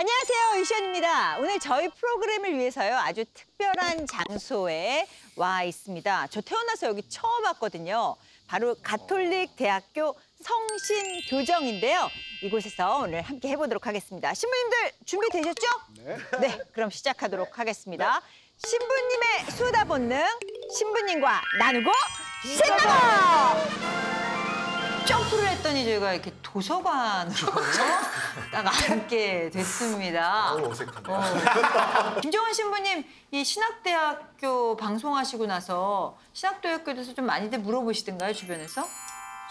안녕하세요, 이시연입니다. 오늘 저희 프로그램을 위해서요, 아주 특별한 장소에 와 있습니다. 저 태어나서 여기 처음 왔거든요. 바로 가톨릭 대학교 성신교정인데요. 이곳에서 오늘 함께 해보도록 하겠습니다. 신부님들 준비되셨죠? 네. 네, 그럼 시작하도록 하겠습니다. 신부님의 수다 본능, 신부님과 나누고 신나고! 점프를 했더니 저희가 이렇게 도서관으로 딱 앉게 됐습니다. 어색하네요. 김정은 신부님, 이 신학대학교 방송하시고 나서 신학대학교에 대해서 좀 많이들 물어보시던가요, 주변에서?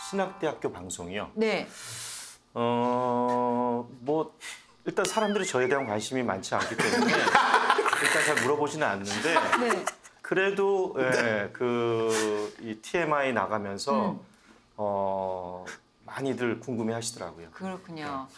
신학대학교 방송이요? 네. 뭐 일단 사람들이 저에 대한 관심이 많지 않기 때문에 일단 잘 물어보지는 않는데 네. 그래도 이 TMI 나가면서 많이들 궁금해하시더라고요. 그렇군요.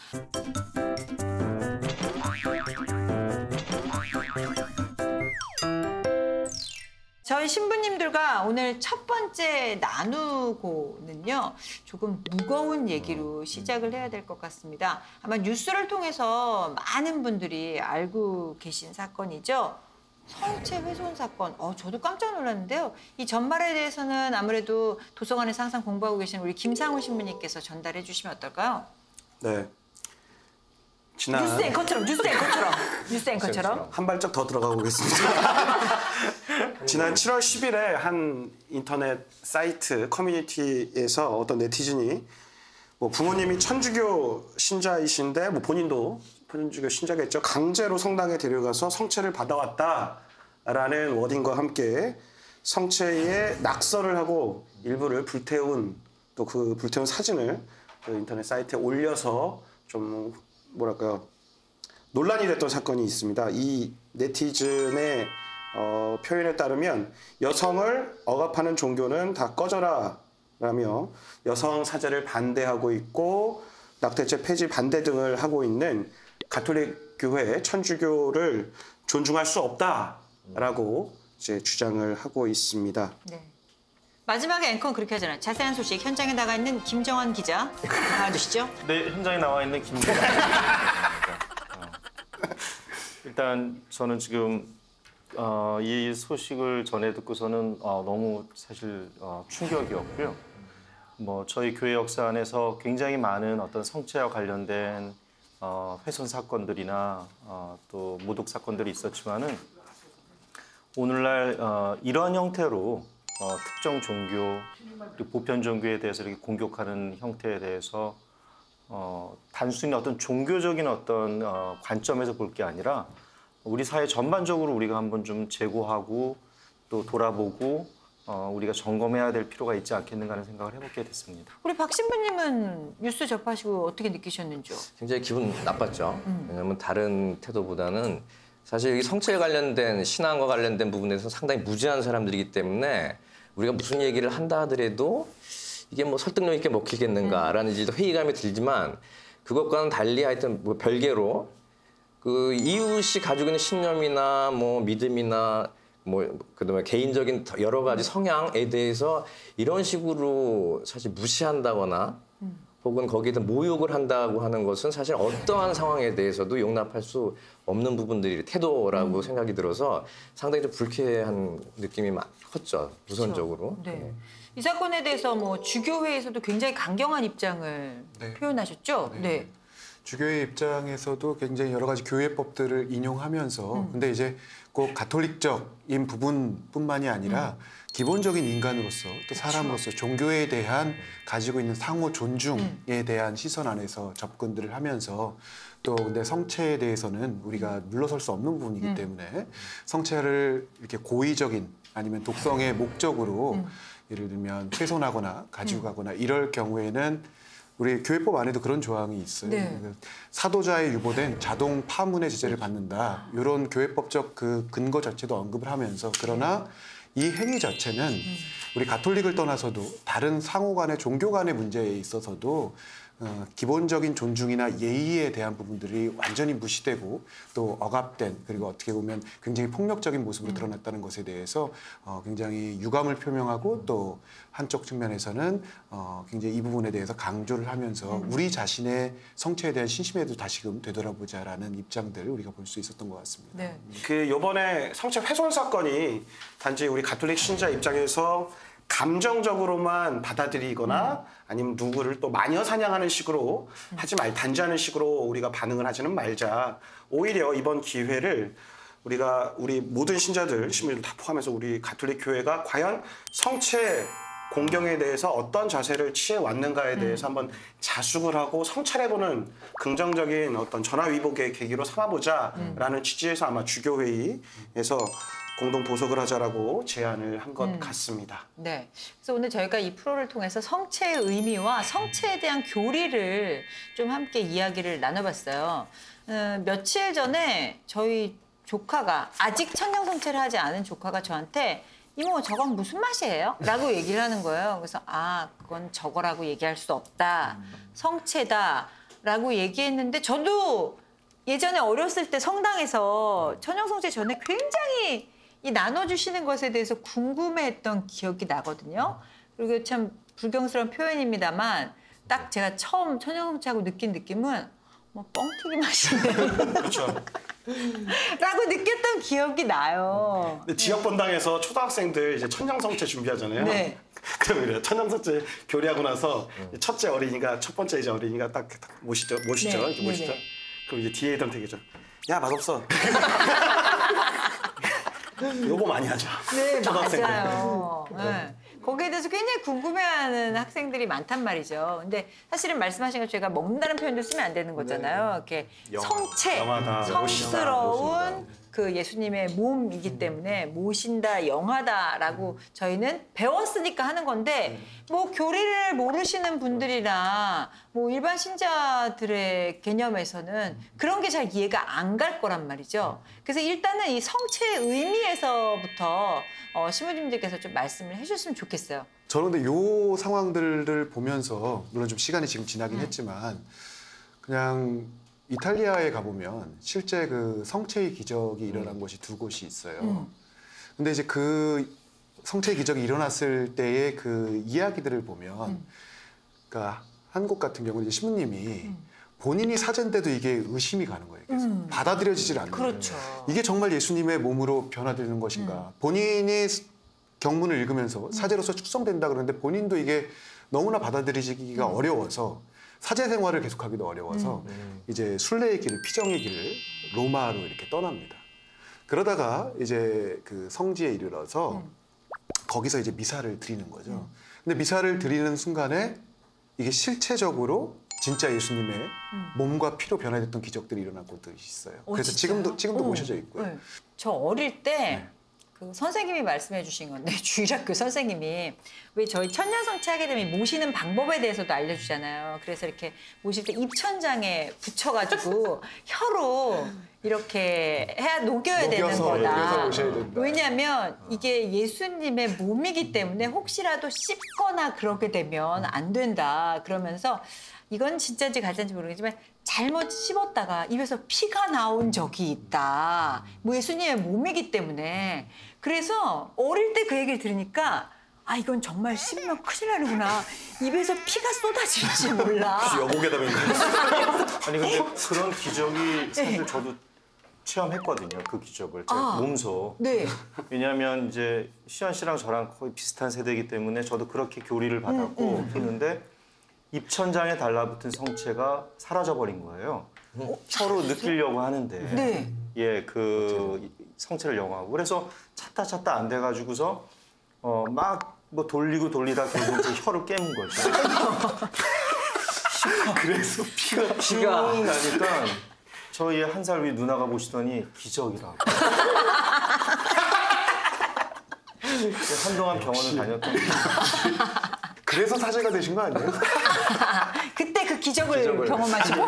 저희 신부님들과 오늘 첫 번째 나누고는요, 조금 무거운 얘기로 시작을 해야 될 것 같습니다. 아마 뉴스를 통해서 많은 분들이 알고 계신 사건이죠. 성체 훼손 사건. 저도 깜짝 놀랐는데요. 이 전말에 대해서는 아무래도 도서관에서 항상 공부하고 계신 우리 김상우 신부님께서 전달해 주시면 어떨까요? 네. 뉴스 앵커처럼. 한 발짝 더 들어가 보겠습니다. 지난 7월 10일에 한 인터넷 사이트 커뮤니티에서 어떤 네티즌이 뭐 부모님이 천주교 신자이신데 뭐 본인도 천주교 신자겠죠. 강제로 성당에 데려가서 성체를 받아왔다라는 워딩과 함께 성체에 낙서를 하고 일부를 불태운 또 그 불태운 사진을 그 인터넷 사이트에 올려서 좀 뭐랄까요, 논란이 됐던 사건이 있습니다. 이 네티즌의 표현에 따르면 여성을 억압하는 종교는 다 꺼져라 라며 여성 사제를 반대하고 있고 낙태죄 폐지 반대 등을 하고 있는 가톨릭 교회 천주교를 존중할 수 없다라고 이제 주장을 하고 있습니다. 네. 마지막에 앵커는 그렇게 하잖아요. 자세한 소식 현장에 나가 있는 김정환 기자 봐주시죠. 네, 현장에 나와 있는 김기자. 일단 저는 지금 이 소식을 전해 듣고서는 너무 사실 충격이었고요. 뭐 저희 교회 역사 안에서 굉장히 많은 어떤 성체와 관련된 훼손 사건들이나 또 모독 사건들이 있었지만은 오늘날 이러한 형태로 특정 종교, 그리고 보편 종교에 대해서 이렇게 공격하는 형태에 대해서 단순히 어떤 종교적인 어떤 관점에서 볼 게 아니라 우리 사회 전반적으로 우리가 한번 좀 재고하고 또 돌아보고 우리가 점검해야 될 필요가 있지 않겠는가 하는 생각을 해보게 됐습니다. 우리 박 신부님은 뉴스 접하시고 어떻게 느끼셨는지요? 굉장히 기분 나빴죠. 왜냐하면 다른 태도보다는 사실 이 성체에 관련된 신앙과 관련된 부분에서 상당히 무지한 사람들이기 때문에 우리가 무슨 얘기를 한다 하더라도 이게 뭐 설득력 있게 먹히겠는가라는 이제 회의감이 들지만 그것과는 달리 하여튼 뭐 별개로 그 이웃이 가지고 있는 신념이나 뭐 믿음이나 뭐 그다음에 개인적인 여러 가지 성향에 대해서 이런 식으로 사실 무시한다거나 혹은 거기에다 모욕을 한다고 하는 것은 사실 어떠한 상황에 대해서도 용납할 수 없는 부분들이 태도라고 생각이 들어서 상당히 좀 불쾌한 느낌이 컸죠, 우선적으로. 그렇죠. 네. 이 사건에 대해서 뭐 주교회에서도 굉장히 강경한 입장을 표현하셨죠? 네. 주교회 입장에서도 굉장히 여러 가지 교회법들을 인용하면서 근데 이제 꼭 가톨릭적인 부분뿐만이 아니라 기본적인 인간으로서 또 사람으로서 종교에 대한 가지고 있는 상호 존중에 대한 시선 안에서 접근들을 하면서 또 근데 성체에 대해서는 우리가 물러설 수 없는 부분이기 때문에 성체를 이렇게 고의적인 아니면 독성의 목적으로 예를 들면 훼손하거나 가지고 가거나 이럴 경우에는 우리 교회법 안에도 그런 조항이 있어요. 네. 사도자에 유보된 자동 파문의 제재를 받는다. 이런 교회법적 그 근거 자체도 언급을 하면서 그러나 이 행위 자체는 우리 가톨릭을 떠나서도 다른 상호 간의 종교 간의 문제에 있어서도 기본적인 존중이나 예의에 대한 부분들이 완전히 무시되고 또 억압된 그리고 어떻게 보면 굉장히 폭력적인 모습으로 드러났다는 것에 대해서 굉장히 유감을 표명하고 또 한쪽 측면에서는 굉장히 이 부분에 대해서 강조를 하면서 우리 자신의 성체에 대한 신심에도 다시금 되돌아보자라는 입장들을 우리가 볼 수 있었던 것 같습니다. 네. 그 요번에 성체 훼손 사건이 단지 우리 가톨릭 신자 입장에서 감정적으로만 받아들이거나 아니면 누구를 또 마녀 사냥하는 식으로 하지 말, 단죄하는 식으로 우리가 반응을 하지는 말자. 오히려 이번 기회를 우리 모든 신자들, 시민들 다 포함해서 우리 가톨릭 교회가 과연 성체 공경에 대해서 어떤 자세를 취해왔는가에 대해서 한번 자숙을 하고 성찰해보는 긍정적인 어떤 전화위복의 계기로 삼아보자라는 취지에서 아마 주교회의에서 공동 보석을 하자라고 제안을 한 것 같습니다. 네. 그래서 오늘 저희가 이 프로를 통해서 성체의 의미와 성체에 대한 교리를 좀 함께 이야기를 나눠봤어요. 며칠 전에 저희 조카가 아직 천냥 성체를 하지 않은 조카가 저한테 이모 저건 무슨 맛이에요? 라고 얘기를 하는 거예요. 그래서 그건 저거라고 얘기할 수 없다. 성체다. 라고 얘기했는데 저도 예전에 어렸을 때 성당에서 천냥 성체 전에 굉장히 이 나눠주시는 것에 대해서 궁금해했던 기억이 나거든요. 그리고 참 불경스러운 표현입니다만 딱 제가 처음 천냥 성체하고 느낀 느낌은 뭐 뻥튀기 맛이네. 그렇죠. 라고 느꼈던 기억이 나요. 근데 지역 본당에서 초등학생들 이제 천냥성체 준비하잖아요. 네. 그럼 이래요. 천냥성체 교리하고 나서 첫째 어린이가 첫 번째 이제 어린이가 딱 모시죠. 네. 이렇게 모시죠. 네네. 그럼 이제 뒤에 있던 되겠죠. 야 맛없어. 요거 많이 하죠. 네, 초등학생들. 맞아요. 네. 거기에 대해서 굉장히 궁금해하는 학생들이 많단 말이죠. 근데 사실은 말씀하신 것 제가 먹는다는 표현도 쓰면 안 되는 거잖아요. 이렇게 성체, 영하다, 성스러운 그 예수님의 몸이기 때문에 모신다, 영하다라고 저희는 배웠으니까 하는 건데 뭐 교리를 모르시는 분들이나 뭐 일반 신자들의 개념에서는 그런 게 잘 이해가 안 갈 거란 말이죠. 그래서 일단은 이 성체의 의미에서부터 신부님들께서 좀 말씀을 해주셨으면 좋겠어요. 저는 근데 요 상황들을 보면서 물론 좀 시간이 지금 지나긴 했지만 그냥 이탈리아에 가보면 실제 그 성체의 기적이 일어난 곳이 두 곳이 있어요. 근데 이제 그 성체의 기적이 일어났을 때의 그 이야기들을 보면 그러니까 한 곳 같은 경우는 이제 신부님이 본인이 사제인데도 이게 의심이 가는 거예요. 그래서 받아들여지질 않는 거예요. 그렇죠. 이게 정말 예수님의 몸으로 변화되는 것인가. 본인이 경문을 읽으면서 사제로서 축성된다 그러는데 본인도 이게 너무나 받아들이기가 어려워서 사제 생활을 계속하기도 어려워서 이제 순례의 길을, 피정의 길을 로마로 이렇게 떠납니다. 그러다가 이제 그 성지에 이르러서 거기서 이제 미사를 드리는 거죠. 근데 미사를 드리는 순간에 이게 실체적으로 진짜 예수님의 몸과 피로 변화됐던 기적들이 일어난 곳들이 있어요. 그래서 진짜요? 지금도 모셔져 있고요. 네. 저 어릴 때 그 선생님이 말씀해 주신 건데 주일학교 선생님이 왜 저희 천년성체 하게 되면 모시는 방법에 대해서도 알려주잖아요. 그래서 이렇게 모실 때 입천장에 붙여가지고 혀로 이렇게 녹여야 되는 녹여서 거다. 모셔야 된다. 왜냐하면 이게 예수님의 몸이기 때문에 혹시라도 씹거나 그러게 되면 안 된다. 그러면서 이건 진짜인지 가짜인지 모르겠지만 잘못 씹었다가 입에서 피가 나온 적이 있다. 뭐 예수님의 몸이기 때문에. 그래서 어릴 때 그 얘기를 들으니까 이건 정말 씹으면 큰일 나는구나. 입에서 피가 쏟아질지 몰라. 여고괴담이 있는 아니 근데 그런 기적이 사실 저도 체험했거든요. 그 기적을 제가 몸소. 네. 왜냐하면 이제 시현 씨랑 저랑 거의 비슷한 세대이기 때문에 저도 그렇게 교리를 받았고 했는데 입천장에 달라붙은 성체가 사라져버린 거예요. 서로 느끼려고 하는데 네. 그 성체를 영하고 그래서 찾다 안 돼가지고서 막 뭐 돌리고 돌리다 결국 이제 혀를 깨문 거죠. 그래서 피가 쭉 나니까 저희 한 살 위 누나가 보시더니 기적이라고. 한동안 병원을 다녔던. 그래서 사제가 되신 거 아니에요? 그때 그 기적을 경험하시고.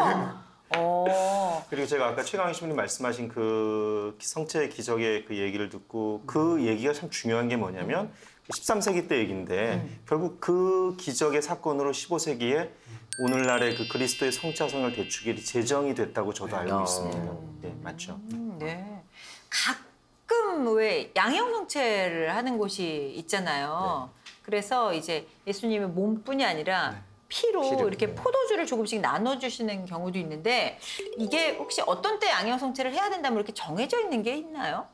그리고 제가 아까 최강희 신부님 말씀하신 그 성체의 기적의 그 얘기를 듣고 그 얘기가 참 중요한 게 뭐냐면 13세기 때 얘기인데 결국 그 기적의 사건으로 15세기에 오늘날의 그 그리스도의 성차성혈 대축일이 제정이 됐다고 저도 알고 있습니다. 네, 맞죠. 네. 가끔 왜 양형 성체를 하는 곳이 있잖아요. 그래서 이제 예수님의 몸뿐이 아니라 피로 이렇게 포도주를 조금씩 나눠주시는 경우도 있는데 이게 혹시 어떤 때 양형 성체를 해야 된다면 이렇게 정해져 있는 게 있나요?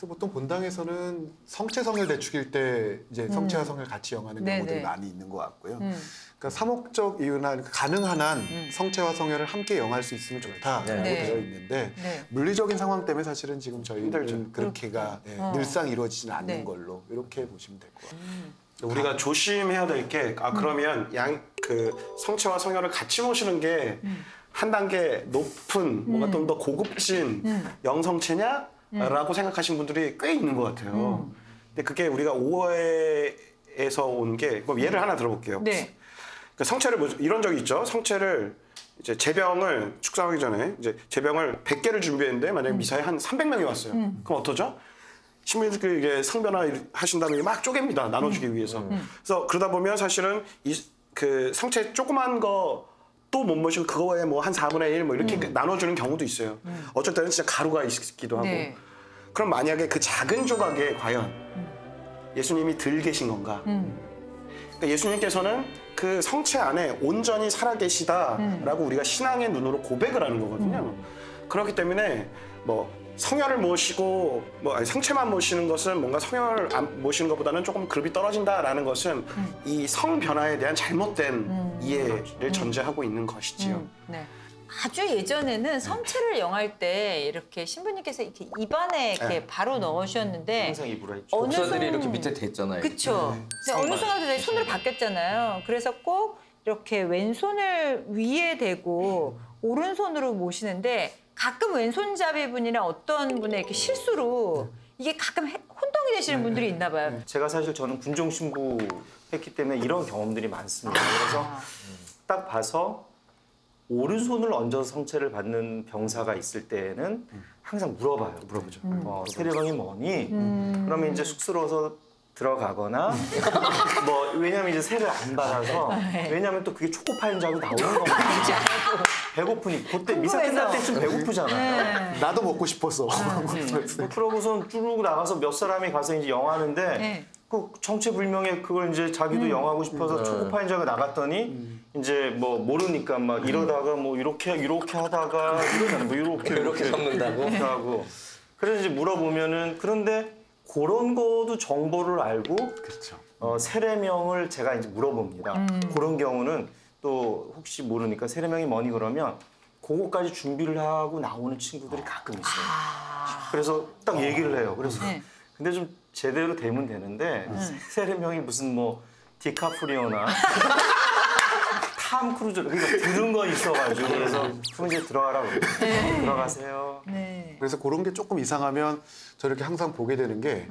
또 보통 본당에서는 성체성을 대축일 때 이제 성체와 성을 같이 영하는 네네. 경우들이 많이 있는 것 같고요. 그러니까 사목적 이유나 가능한 한 성체와 성혈을 함께 영할 수 있으면 좋다라고 네. 되어 있는데 네. 물리적인 상황 때문에 사실은 지금 저희는 힘들죠. 그렇게가 늘상 이루어지지는 않는 네. 걸로 이렇게 보시면 될 것 같아요. 우리가 조심해야 될 게 그러면 그 성체와 성혈을 같이 모시는 게 한 단계 높은 뭔가 좀 더 고급진 영성체냐라고 생각하시는 분들이 꽤 있는 것 같아요. 근데 그게 우리가 오해에서 온 게 예를 하나 들어볼게요. 네. 그 성체를 이런 적이 있죠. 성체를 이제 제병을 축사하기 전에 이제 제병을 100개를 준비했는데 만약에 미사에 한 300명이 왔어요. 그럼 어떠죠? 신부님들끼리 이게 성변화 하신 다음에 막 쪼갭니다. 나눠주기 위해서. 그래서 그러다 보면 사실은 그 성체 조그만 거 또 못 모시고 그거에 뭐 한 4분의 1 뭐 이렇게 나눠주는 경우도 있어요. 어쩔 때는 진짜 가루가 있기도 하고. 네. 그럼 만약에 그 작은 조각에 과연 예수님이 들 계신 건가? 그러니까 예수님께서는 그 성체 안에 온전히 살아계시다라고 우리가 신앙의 눈으로 고백을 하는 거거든요. 그렇기 때문에 뭐 성혈을 모시고 성체만 모시는 것은 뭔가 성혈을 안 모시는 것보다는 조금 급이 떨어진다라는 것은 이 성 변화에 대한 잘못된 이해를 전제하고 있는 것이지요. 네. 아주 예전에는 성체를 영할 때 이렇게 신부님께서 이렇게 입안에 이렇게 바로 넣으셨는데 항상 입으로 했죠. 어느 목사들이 순- 이렇게 밑에 됐잖아요. 그렇죠. 어느 순간부터 손으로 바뀌었잖아요. 그래서 꼭 이렇게 왼손을 위에 대고 오른손으로 모시는데 가끔 왼손잡이분이나 어떤 분의 이렇게 실수로 이게 가끔 혼동이 되시는 분들이 있나 봐요. 제가 사실 저는 군종 신부 했기 때문에 이런 경험들이 많습니다. 그래서 딱 봐서 오른손을 얹어서 성체를 받는 병사가 있을 때에는 항상 물어보죠. 세례명이 뭐니? 그러면 이제 쑥스러워서 들어가거나 왜냐면 이제 세를 안 받아서 왜냐면 또 그게 초코파인 줄 알고 나오는 겁니다. 배고프니 그때 미사 끝날 때쯤 배고프잖아요. 나도 먹고 싶어서. 그러고선 쭈르고 나가서 몇 사람이 가서 이제 영하는데 네. 그 정체불명의 그걸 이제 자기도 영하고 싶어서 초코파인 줄 알고 나갔더니 이제 모르니까 막 이러다가 이렇게 하다가 이러잖아요. 이렇게 접는다고? 이렇게 하고 그래서 이제 물어보면은 그런데 그런 거도 정보를 알고 세례명을 제가 이제 물어봅니다. 그런 경우는 또 혹시 모르니까 세례명이 뭐니 그러면 그거까지 준비를 하고 나오는 친구들이 가끔 있어요. 그래서 딱 얘기를 해요. 그래서 근데 좀 제대로 되면 되는데 세례명이 무슨 디카프리오나 탐 크루즈 그러니까 들은 거 있어가지고 그래서 그럼 이제 들어가라고 그래요. 들어가세요. 네. 그래서 그런 게 조금 이상하면 저렇게 항상 보게 되는 게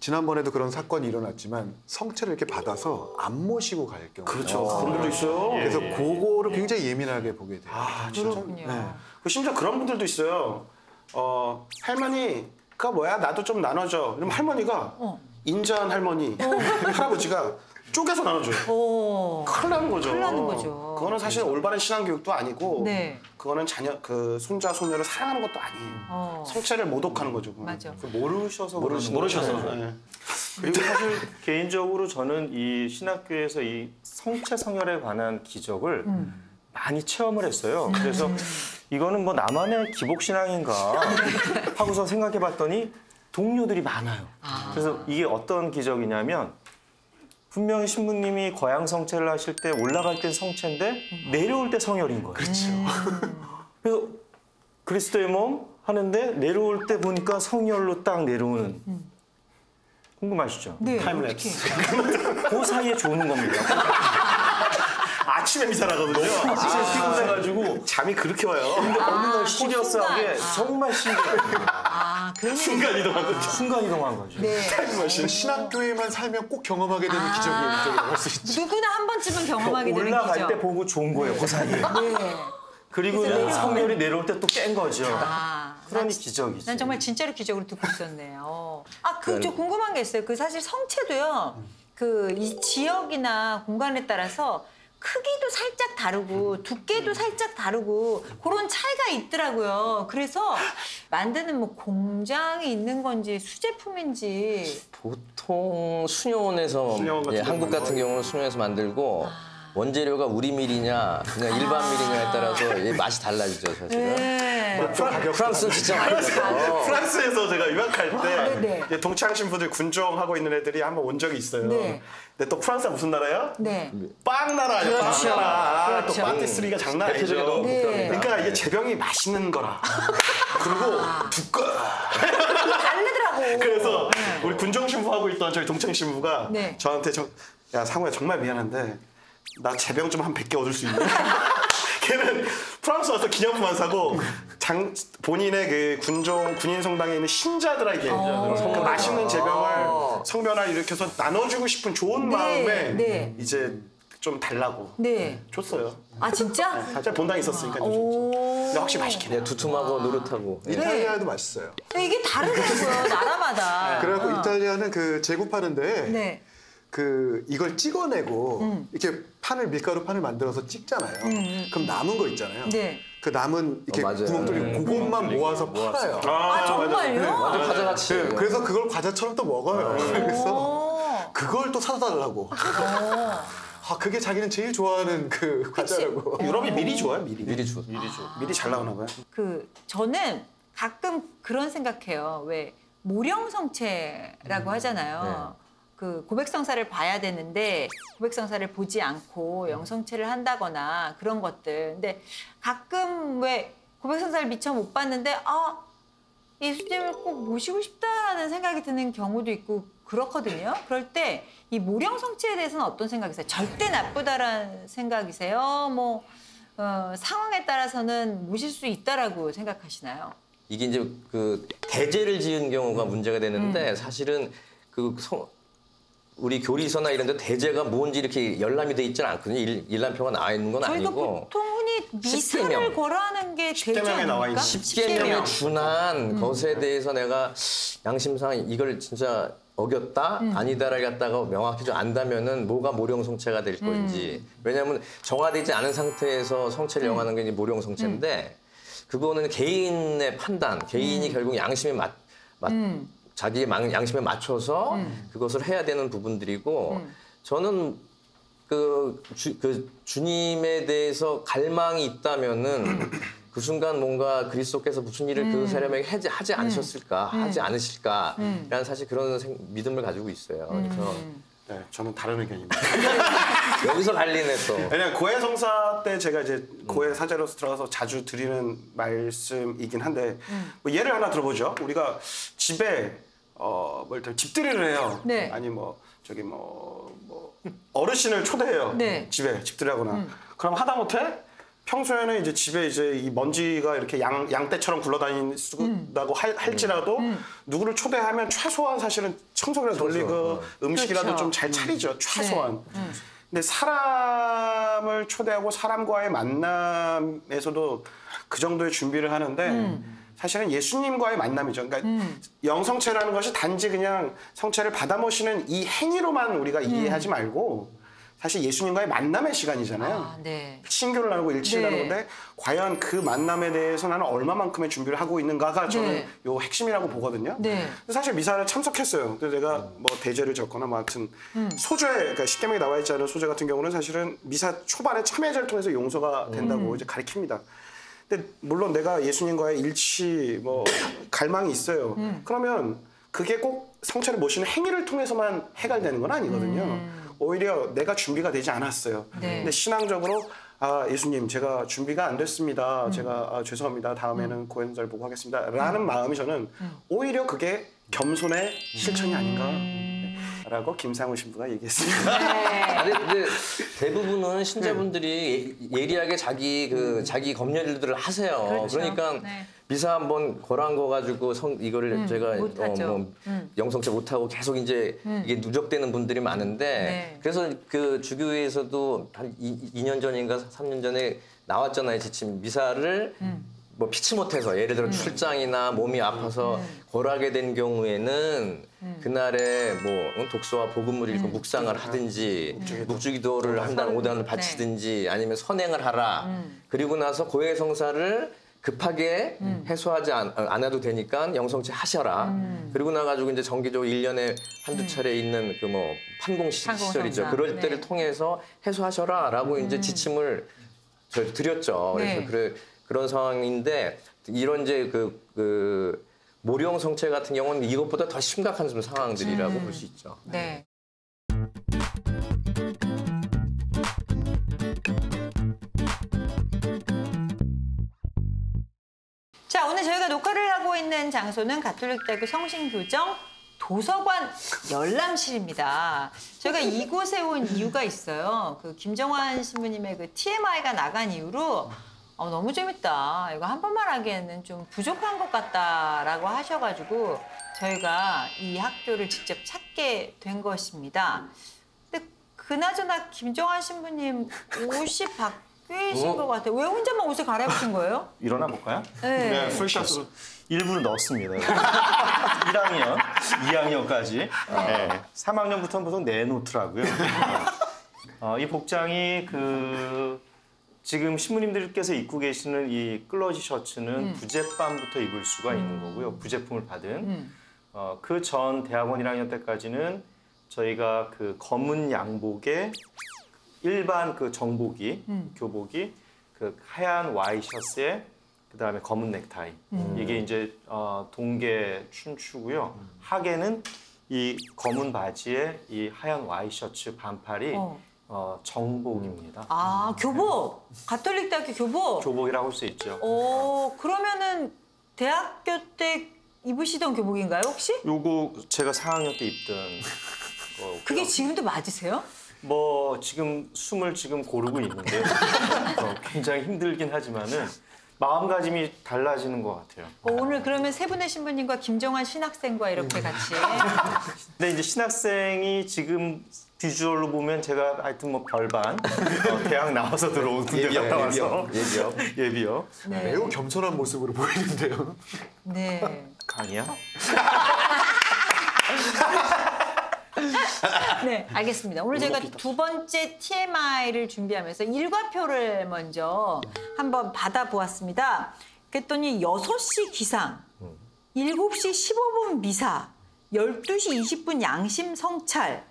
지난번에도 그런 사건이 일어났지만 성체를 이렇게 받아서 안 모시고 갈 경우. 그렇죠. 그런 분도 있어요. 그래서 그거를 굉장히 예민하게 보게 돼요. 그렇군요. 심지어 그런 분들도 있어요. 할머니, 그거 뭐야? 나도 좀 나눠줘. 그럼 할머니가 인자한 할머니, 할아버지가 쪼개서 나눠줘요. 큰일 나는 거죠. 큰일 나는 거죠. 그거는 사실 올바른 신앙 교육도 아니고, 네. 그거는 손자, 손녀를 사랑하는 것도 아니에요. 성체를 모독하는 거죠. 그건. 맞아. 모르셔서 모르셔서. 네. 그리고 사실 개인적으로 저는 이 신학교에서 이 성체 성혈에 관한 기적을 많이 체험을 했어요. 그래서 이거는 나만의 기복 신앙인가 하고서 생각해봤더니 동료들이 많아요. 그래서 이게 어떤 기적이냐면 분명히 신부님이 거양 성체를 하실 때 올라갈 땐 성체인데 내려올 때 성혈인 거예요. 그렇죠. 그래서 그리스도의 몸 하는데 내려올 때 보니까 성혈로 딱 내려오는. 궁금하시죠? 네. 타임랩스. 그 사이에 좋은 겁니다. 아침에 미사 나거든요. 아침에 피곤해가지고 잠이 그렇게 와요. 근데 어느 날 시리어스하게 정말 신기해요. 그런 순간 이동한 거죠. 순간 이동한 거죠. 네. 신학교에만 살면 꼭 경험하게 되는 기적이라고 할 수 있죠. 누구나 한 번쯤은 경험하게 되는 올라갈 기적. 때 보고 좋은 거예요, 그 사이에. 네. 그리고 그래서 성렬이 내려올 때 또 깬 거죠. 그러니 기적이지. 난 정말 진짜로 기적으로 듣고 있었네요. 저 궁금한 게 있어요. 사실 성체도요. 이 지역이나 공간에 따라서 크기도 살짝 다르고 두께도 살짝 다르고 그런 차이가 있더라고요. 그래서 만드는 뭐 공장이 있는 건지 수제품인지. 보통 수녀원에서 수녀원 같은 한국 데 같은 경우는 수녀원에서 만들고 원재료가 우리 밀이냐 그냥 일반 밀이냐에 따라서 이 맛이 달라지죠 사실은. 네. 프랑스는 진짜 많이 있어. 프랑스에서 제가 유학할 때 네네. 이제 동창 신부들 군종하고 있는 애들이 한번 온 적이 있어요. 네. 근데 또 프랑스가 무슨 나라예요? 네. 빵 나라 아니에요? 그렇죠. 빵 나라. 그렇죠. 또 파티스리가 장난 아니죠. 대표적인 너무 네. 독특합니다. 그러니까 이게 제병이 맛있는 거라. 그리고 두꺼. 다르더라고. 그래서 네. 우리 군종 신부하고 있던 저희 동창 신부가 네. 저한테 야 상우야 정말 미안한데 나 제병 좀 한 100개 얻을 수 있니? 걔는 프랑스 와서 기념품 안 사고 본인의 그 군인 성당에 있는 신자들에게 그 맛있는 제병을 성변을 일으켜서 나눠주고 싶은 좋은 네, 마음에 네. 이제 좀 달라고 네. 줬어요. 아 진짜? 살짝 본당에 있었으니까 좀 줬죠. 오. 근데 확실히 맛있긴 해요. 두툼하고 노릇하고. 네. 이탈리아도 맛있어요. 이게 다르더라고요. 나라마다. 그래갖고 이탈리아는 그 제국파는데 네. 그 이걸 찍어내고 이렇게 밀가루 판을 만들어서 찍잖아요. 그럼 남은 거 있잖아요. 네. 그 남은 이렇게 맞아요. 구멍 뚫린 그것만 모아서 팔아요. 아 정말요? 완전 과자같이. 네, 그래서 그걸 과자처럼 또 먹어요. 그래서 오. 그걸 또 사다 달라고. 아 그게 자기는 제일 좋아하는 그 과자라고. 유럽이 미리 좋아요, 미리. 미리 줘. 미리 잘 나오나 봐요. 저는 가끔 그런 생각해요. 왜 모령성체라고 하잖아요. 그 고백성사를 봐야 되는데 고백성사를 보지 않고 영성체를 한다거나 그런 것들. 근데 가끔 왜 고백성사를 미처 못 봤는데 예수님을 꼭 모시고 싶다라는 생각이 드는 경우도 있고 그렇거든요. 그럴 때 이 모령성체에 대해서는 어떤 생각이세요? 절대 나쁘다라는 생각이세요? 뭐 상황에 따라서는 모실 수 있다라고 생각하시나요? 이게 이제 그 대제를 지은 경우가 문제가 되는데 사실은 우리 교리서나 이런 데 대제가 뭔지 이렇게 열람이 돼 있지는 않거든요. 일람표가 나와 있는 건 저희가 아니고. 보통 흔히 미사를 십계명. 걸어하는 게 대제 십계명에 나와 아닙니까? 있는 십계명에 준한 것에 대해서 내가 양심상 이걸 진짜 어겼다 아니다를 갖다가 명확히 좀 안다면은 뭐가 모령성체가 될 건지. 왜냐하면 정화되지 않은 상태에서 성체를 영하는 게 이제 모령성체인데 그거는 개인의 판단, 개인이 결국 양심에 자기의 양심에 맞춰서 그것을 해야 되는 부분들이고 저는 그 주님에 대해서 갈망이 있다면은 그 순간 뭔가 그리스도께서 무슨 일을 그 사람에게 하지 않으셨을까, 하지 않으실까라는 사실 그런 믿음을 가지고 있어요. 그래서 네, 저는 다른 의견입니다. 여기서 갈리네 또. 왜냐면 고해성사 때 제가 이제 고해 사제로서 들어가서 자주 드리는 말씀이긴 한데 뭐 예를 하나 들어보죠. 우리가 집에 집들이를 해요. 네. 아니 저기 어르신을 초대해요. 네. 집에 집들이하거나. 그럼 하다못해 평소에는 이제 집에 이제 이 먼지가 이렇게 양떼처럼 굴러다닌다고 할지라도 누구를 초대하면 최소한 사실은 청소기를 돌리고 음식이라도 그렇죠. 좀 잘 차리죠. 최소한. 근데 사람을 초대하고 사람과의 만남에서도 그 정도의 준비를 하는데 사실은 예수님과의 만남이죠. 그러니까 영성체라는 것이 단지 그냥 성체를 받아 모시는 이 행위로만 우리가 이해하지 말고 사실 예수님과의 만남의 시간이잖아요. 아, 네. 친교를 나누고 일치를 네. 나누는데 과연 그 만남에 대해서 나는 얼마만큼의 준비를 하고 있는가가 저는 네. 요 핵심이라고 보거든요. 네. 사실 미사를 참석했어요. 그래서 내가 대제를 적거나 하여튼 소재, 그러니까 십계명에 나와 있지 않은 소재 같은 경우는 사실은 미사 초반에 참회제를 통해서 용서가 된다고 이제 가르칩니다. 근데 물론 내가 예수님과의 일치, 갈망이 있어요. 그러면 그게 꼭 성체를 모시는 행위를 통해서만 해결되는 건 아니거든요. 오히려 내가 준비가 되지 않았어요. 네. 근데 신앙적으로 예수님 제가 준비가 안 됐습니다. 제가 죄송합니다. 다음에는 고해성사를 보고 하겠습니다. 라는 마음이 저는 오히려 그게 겸손의 실천이 아닌가라고 김상우 신부가 얘기했습니다. 근데 대부분은 신자분들이 예리하게 자기 검열들을 하세요. 그렇죠. 그러니까 네. 미사 한번 걸한 거 가지고 이거를 제가 못하죠. 영성체 못하고 계속 이제 이게 누적되는 분들이 많은데 네. 그래서 그 주교회에서도 한 2년 전인가 3년 전에 나왔잖아요. 지침 미사를 뭐 피치 못해서 예를 들어 출장이나 몸이 아파서 골하게 된 경우에는 그날에 뭐 독서와 복음을 읽고 묵상을 하든지 묵주기도를 한 달, 5단을 바치든지 아니면 선행을 하라. 그리고 나서 고해성사를 급하게 해소하지 않아도 되니까 영성체 하셔라. 그리고 나가지고 이제 정기적으로 1년에 한두 차례 있는 그 뭐 판공시절이죠. 그럴 때를 통해서 해소하셔라라고 이제 지침을 저희 드렸죠. 그래서 그런 상황인데 이런 이제 그 모령 성체 같은 경우는 이것보다 더 심각한 상황들이라고 볼 수 있죠. 네. 자, 오늘 저희가 녹화를 하고 있는 장소는 가톨릭대학교 성신교정 도서관 열람실입니다. 저희가 이곳에 온 이유가 있어요. 그 김정환 신부님의 그 TMI가 나간 이후로 너무 재밌다. 이거 한 번만 하기에는 좀 부족한 것 같다라고 하셔가지고 저희가 이 학교를 직접 찾게 된 것입니다. 근데 그나저나 김정환 신부님 옷이 바뀌신 것 같아요. 왜 혼자만 옷을 갈아입으신 거예요? 일어나 볼까요? 네. 풀샷으로 일부러 넣었습니다. 1학년, 2학년까지. 네. 3학년부터는 보통 내놓더라고요. 이 복장이 지금 신부님들께서 입고 계시는 이 클러지 셔츠는 부젯밤부터 입을 수가 있는 거고요. 부제품을 받은. 그 전 대학원 1학년 때까지는 저희가 그 검은 양복에 일반 그 정복이, 교복이 그 하얀 와이셔츠에 그다음에 검은 넥타이. 이게 이제 동계 춘추고요. 하계는 이 검은 바지에 이 하얀 와이셔츠 반팔이 정복입니다. 아, 교복! 가톨릭대학교 교복! 교복이라고 할 수 있죠. 그러면은 대학교 때 입으시던 교복인가요, 혹시? 요거 제가 4학년 때 입던 거고요. 그게 지금도 맞으세요? 뭐 지금 숨을 지금 고르고 있는데 굉장히 힘들긴 하지만은 마음가짐이 달라지는 것 같아요. 오늘 그러면 세 분의 신부님과 김정환 신학생과 이렇게 같이. 근데 이제 신학생이 지금 비주얼로 보면 제가 하여튼 뭐 별반 대학 나와서 들어온 군대 갔다 와서 예비역. 네. 매우 겸손한 모습으로 보이는데요. 네. 강이야? 네, 알겠습니다. 오늘 저희가 두 번째 TMI를 준비하면서 일과표를 먼저 한번 받아보았습니다. 그랬더니 6시 기상, 7시 15분 미사, 12시 20분 양심 성찰,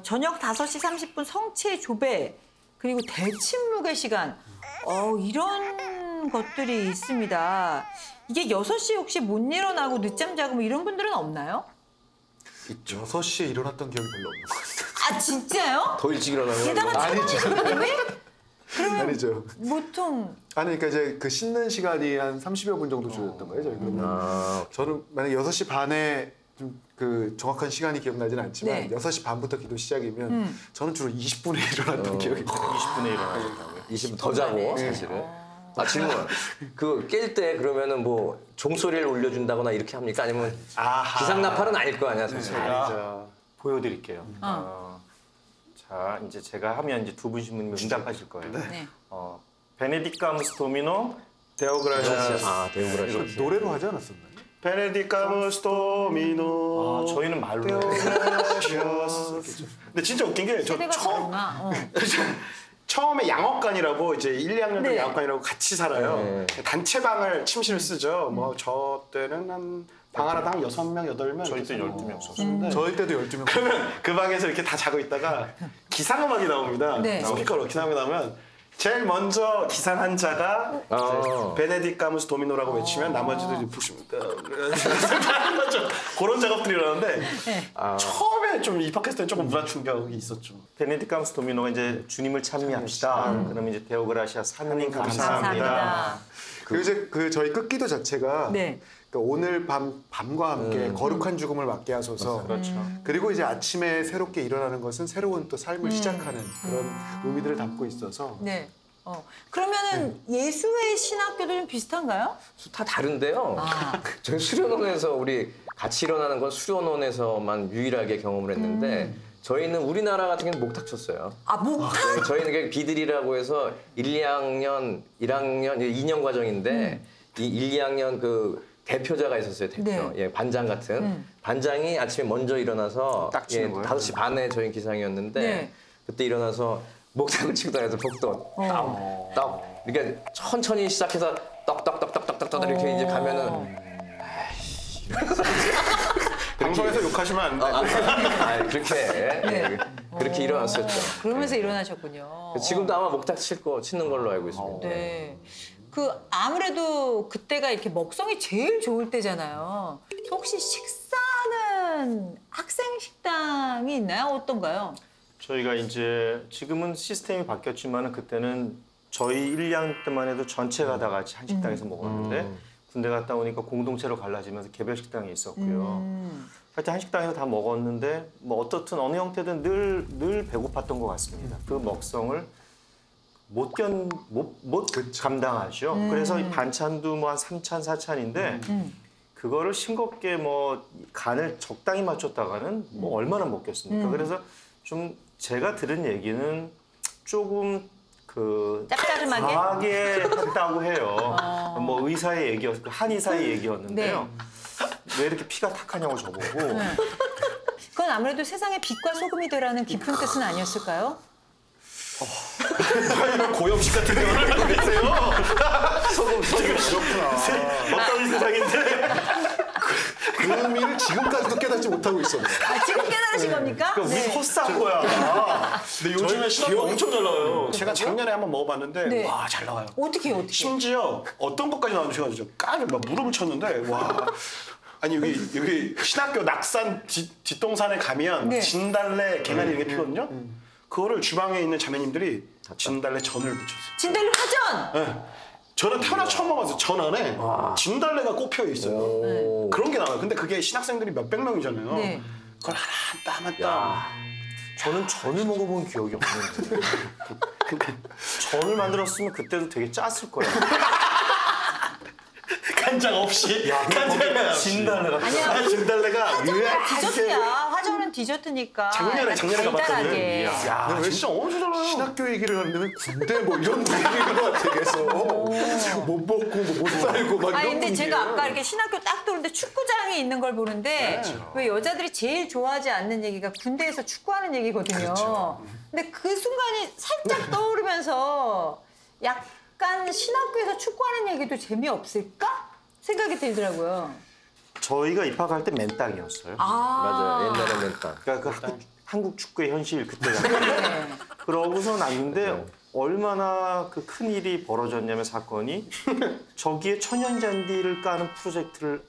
저녁 5시 30분 성체 조배, 그리고 대침묵의 시간, 이런 것들이 있습니다. 이게 6시에 혹시 못 일어나고 늦잠 자고 뭐 이런 분들은 없나요? 6시에 일어났던 기억이 별로 없는 것 같아요. 아, 진짜요? 더 일찍 일어나면 대단한 신부님이? 그러면 아니죠. 보통 아니, 그러니까 이제 그 씻는 시간이 한 30여 분 정도 주어졌던 거예요, 저희 그러면. 저는 만약 6시 반에 좀 그 정확한 시간이 기억나지는 않지만 네. 6시 반부터 기도 시작이면 저는 주로 20분에 일어났던 기억이 나요. 20분에 일어나신다고요? 20분 더 자고 사실은. 질문. 그 깰 때 그러면은 뭐 종소리를 울려준다거나 이렇게 합니까? 아니면 기상나팔은 아닐 거 아니야, 사실. 제가 보여드릴게요. 자, 이제 제가 하면 이제 두 분 신부님이 응답하실 거예요. 네. 베네디카무스 도미노 데오그라시아스. 대우그라시. 노래로 하지 않았었나요? 베네디카무스 도미노. 저희는 말로 해요. 근데 진짜 웃긴 게 저 세대가 다르구나. 처음에 양업관이라고 이제 1, 2학년 때 네. 양업관이라고 같이 살아요. 단체방을 침실을 쓰죠. 뭐 저 때는 한 방 하나당 6명, 8명. 저희 때 12명 썼어요. 저희 때도 12명. 그러면 그 방에서 이렇게 다 자고 있다가 기상음악이 나옵니다. 네. 스피커로 기상음악이 나오면 제일 먼저 기상 한 자가 베네디카무스 도미노라고 외치면 나머지들이 부십니다. 그런 작업들이 일어나는데 처음에 좀 입학했을 때는 조금 문화 충격이 있었죠. 베네디카무스 도미노가 이제 주님을 찬미합시다. 그러면 이제 데오그라시아스 하느님 감사합니다. 감사합니다. 그리고 이제 그 저희 끝기도 자체가 네. 그러니까 오늘 밤과 함께 거룩한 죽음을 맞게 하소서. 그렇죠. 그리고 이제 아침에 새롭게 일어나는 것은 새로운 또 삶을 시작하는 그런 의미들을 담고 있어서. 네. 그러면은 예수의 신학교도 좀 비슷한가요? 다 다른데요. 저희 수련원에서 우리 같이 일어나는 건 수련원에서만 유일하게 경험을 했는데 저희는 우리나라 같은 경우는 목탁 쳤어요. 아, 목탁? 저희는 그냥 비들이라고 해서 1, 2학년, 2년 과정인데 이 1, 2학년 그 대표자가 있었어요. 대표. 네. 예, 반장 같은. 반장이 아침에 먼저 일어나서 딱 치는 거예요? 5시 반에 저희 기상이었는데 네. 그때 일어나서 목탁을 치고 다녀서 복도 떡 이렇게 천천히 시작해서 떡떡떡떡떡떡 이렇게 이제 가면은 방송에서 욕하시면 안 돼. 그렇게 그렇게 일어났었죠. 그러면서 일어나셨군요. 지금도 아마 목탁 치는 걸로 알고 있습니다. 네. 그 아무래도 그때가 이렇게 먹성이 제일 좋을 때잖아요. 혹시 식사는 학생 식당이 있나요? 어떤가요? 저희가 이제 지금은 시스템이 바뀌었지만 그때는 저희 1, 2학년 때만 해도 전체가 다 같이 한 식당에서 먹었는데 군대 갔다 오니까 공동체로 갈라지면서 개별 식당이 있었고요. 하여튼 한 식당에서 다 먹었는데 뭐 어떻든 어느 형태든 늘 배고팠던 것 같습니다. 그 먹성을 못 감당하죠. 그래서 이 반찬도 뭐 한 3찬, 4찬인데 그거를 싱겁게 뭐 간을 적당히 맞췄다가는 뭐 얼마나 먹겠습니까? 그래서 좀 제가 들은 얘기는 조금 그 짭짤하게? 과하게 했다고 해요. 뭐 의사의 얘기였, 한의사의 얘기였는데요. 왜 이렇게 피가 탁하냐고 저보고. 그건 아무래도 세상에 빛과 소금이 되라는 깊은 뜻은 아니었을까요? 고염식 같은 경우를 하고 계세요. 소금 그렇구나. 어떤 세상인데. 그 의미를 지금까지도 깨닫지 못하고 있었네. 아, 지금 깨달으신 겁니까? 우리 호스한 거야. 근데 요즘에 신학교 엄청 잘 나와요. 제가 작년에 한번 먹어봤는데 네. 와, 잘 나와요. 어떻게? 심지어 어떤 것까지 나오셔가지고 까지 막 무릎을 쳤는데 와. 아니 여기 신학교 낙산 뒷동산에 가면 네. 진달래 개나리 이렇게 피거든요. 그거를 주방에 있는 자매님들이 진달래 전을 붙였어요. 진달래 화전! 네. 저는 태어나 처음 먹었어요. 전 안에 진달래가 꼽혀 있어요. 그런 게 나와요. 근데 그게 신학생들이 몇백 명이잖아요. 네. 그걸 하나 땀. 저는 전을 먹어본 기억이 없는데. 전을 만들었으면 그때도 되게 짰을 거예요. 간장 없이. 간장 진달래가. 아니야. 진달래가 화전은 디저트야. 화전은 디저트니까. 작년에 달달하게. 가봤거든. 야, 진짜 엄청 잘 나요. 신학교 얘기를 하려면 군대 뭐 이런 분위기인 것 같아 계속. 못 먹고 못 살고 막 아니 이런 근데 제가 분위기예요. 아까 이렇게 신학교 딱 들어오는데 축구장이 있는 걸 보는데 왜 여자들이 제일 좋아하지 않는 얘기가 군대에서 축구하는 얘기거든요. 근데 그 순간이 살짝 떠오르면서 약간 신학교에서 축구하는 얘기도 재미없을까? 생각이 들더라고요. 저희가 입학할 때 맨땅이었어요. 맞아요. 옛날에 맨땅. 그러니까 그 한국 축구의 현실 그때가. 그러고서 났는데 얼마나 그 큰 일이 벌어졌냐면 사건이 저기에 천연잔디를 까는 프로젝트를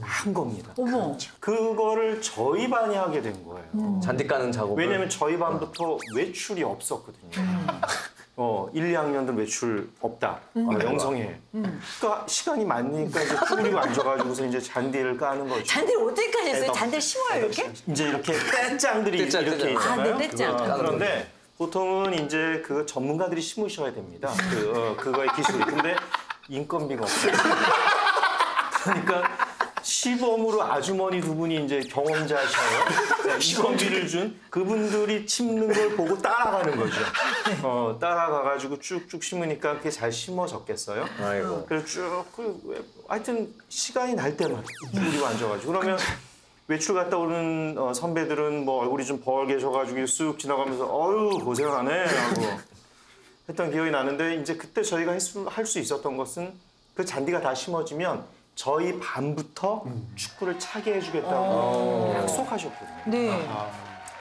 한 겁니다. 어머. 그거를 저희 반이 하게 된 거예요. 잔디 까는 작업을. 왜냐면 저희 반부터 외출이 없었거든요. 1, 2학년들 외출 없다. 영성해. 그러니까 시간이 많으니까 이제 쭈그리고 앉아가지고서 이제 잔디를 까는 거죠. 잔디를 어떻게 하셨어요? 잔디를 심어요 이렇게? 이제 이렇게 떼짱들이 떼짱, 이렇게 떼짱. 있잖아요. 아, 네, 떼짱. 그런데 보통은 이제 그 전문가들이 심으셔야 됩니다. 그거의 기술이. 근데 인건비가 없어요. 그러니까 시범으로 아주머니 두 분이 이제 경험자셔요. 인건비를 준 그분들이 심는 걸 보고 따라가는 거죠. 따라가가지고 쭉쭉 심으니까 그게 잘 심어졌겠어요. 아이고. 그래서 쭉 하여튼 시간이 날 때마다 우리고 앉아가지고 그러면 외출 갔다 오는 선배들은 뭐 얼굴이 좀 벌게져가지고 쑥 지나가면서 어휴 고생하네 하고 했던 기억이 나는데 이제 그때 저희가 할 수 있었던 것은 그 잔디가 다 심어지면 저희 반부터 축구를 차게 해주겠다고 약속하셨거든요. 네.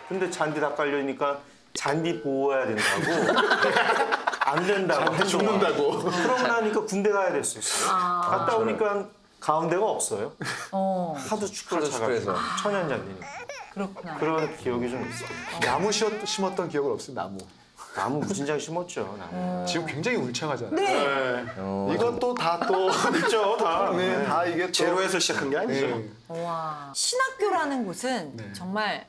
근데 잔디 다 깔려니까 잔디 보호해야 된다고 안 된다고 죽는다고. 그러고 나니까 군대 가야 됐었어요. 갔다 오니까 가운데가 없어요. 하도 축구를 차가지고 천연잔디니까. 그렇구나. 그런 기억이 좀 있어요. 나무 심었던 기억은 없어요. 나무. 나무 무진장 심었죠. 나무. 지금 굉장히 울창하잖아요. 네. 이것도 다 또 있죠, 다. 네, 다 이게 또 제로에서 시작한 게 아니죠. 네. 와. 신학교라는 곳은 정말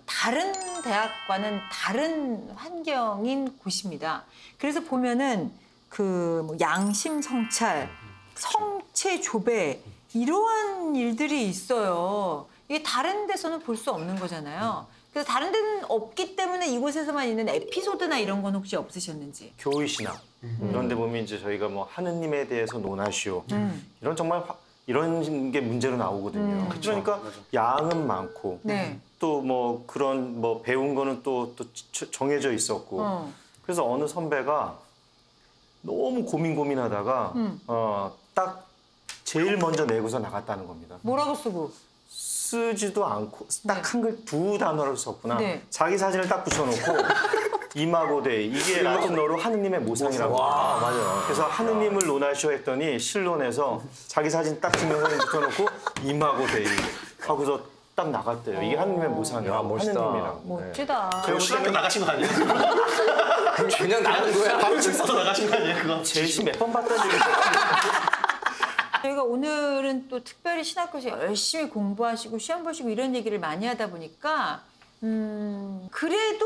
다른 대학과는 다른 환경인 곳입니다. 그래서 보면은 그 양심 성찰, 성체 조배 이러한 일들이 있어요. 이게 다른 데서는 볼 수 없는 거잖아요. 그래서 다른 데는 없기 때문에 이곳에서만 있는 에피소드나 이런 건 혹시 없으셨는지? 교회 신학 이런 데 보면 이제 저희가 뭐 하느님에 대해서 논하시오. 이런 정말 이런 게 문제로 나오거든요. 그러니까 양은 많고 네. 또 뭐 그런 뭐 배운 거는 또 정해져 있었고 그래서 어느 선배가 너무 고민하다가 딱 제일 먼저 내고서 나갔다는 겁니다. 뭐라고 쓰고? 쓰지도 않고 딱 한 글 두 단어를 썼구나. 네. 자기 사진을 딱 붙여놓고 이마고대 이게 라틴어로 하느님의 모상이라고. 와, 맞아. 그래서 하느님을 논하시오 했더니 실론에서 자기 사진 딱 증명사진 붙여놓고 이마고대 하고서 딱 나갔대요. 이게 하느님의 모상이라고. 야, 멋있다. 하느님이라고. 멋지다. 그럼 신학교 나가신 거 아니에요? 그냥 나간 거야. 바로 책 써서 나가신 거 아니에요? 그거? 제시 몇 번 봤다는 적이 저희가 오늘은 또 특별히 신학교에서 열심히 공부하시고 시험 보시고 이런 얘기를 많이 하다 보니까 그래도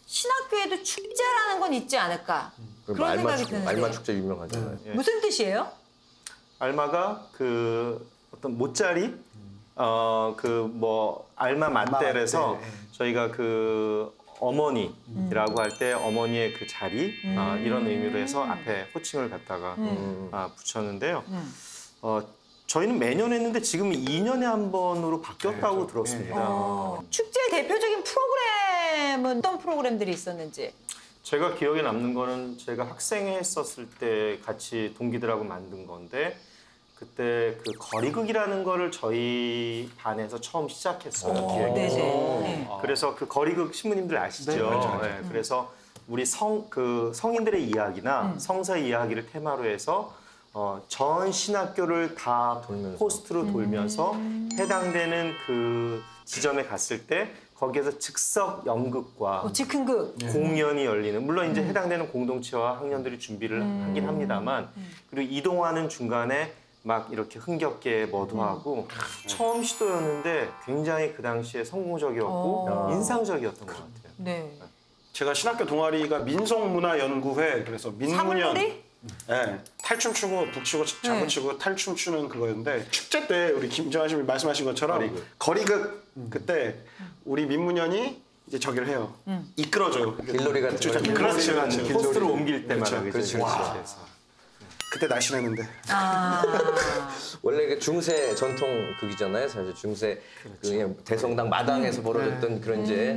신학교에도 축제라는 건 있지 않을까 그런 생각이 드는데 알마 축제 유명하잖아요. 무슨 뜻이에요? 알마가 그 어떤 모짜리 그 뭐 알마 마텔에서 저희가 그 어머니라고 할 때 어머니의 그 자리 이런 의미로 해서 앞에 호칭을 갖다가 붙였는데요. 저희는 매년 했는데 지금 2년에 한 번으로 바뀌었다고 들었습니다. 축제의 대표적인 프로그램은 어떤 프로그램들이 있었는지. 제가 기억에 남는 거는 제가 학생했었을 때 같이 동기들하고 만든 건데 그때 그 거리극이라는 거를 저희 반에서 처음 시작했어요. 기획해서. 네네. 그래서 그 거리극 신부님들 아시죠? 네, 그렇죠. 네, 그래서 우리 성인들의 이야기나 성서의 이야기를 테마로 해서 전 신학교를 다 호스트로 돌면서 해당되는 그 지점에 갔을 때 거기에서 즉석 연극과 즉흥극. 공연이 열리는 물론 이제 해당되는 공동체와 학년들이 준비를 하긴 합니다만 그리고 이동하는 중간에 막 이렇게 흥겹게 머도하고 처음 시도였는데 굉장히 그 당시에 성공적이었고 인상적이었던 것 같아요. 네. 제가 신학교 동아리가 민속문화연구회 그래서 민문연 사물놀이? 네, 탈춤 추고 북추고 장구 추고 탈춤 추는 그거였는데 축제 때 우리 김정한 씨님이 말씀하신 것처럼 거리극 그때 우리 민문연이 이제 저기를 해요. 이끌어줘요. 길놀이 같은 거. 그렇죠, 그렇죠. 호스트로 옮길 때마다 그렇죠. 그렇죠. 그때 날씬했는데. 원래 그 중세 전통 극이잖아요. 사실 중세 그 대성당 마당에서 벌어졌던 그런 이제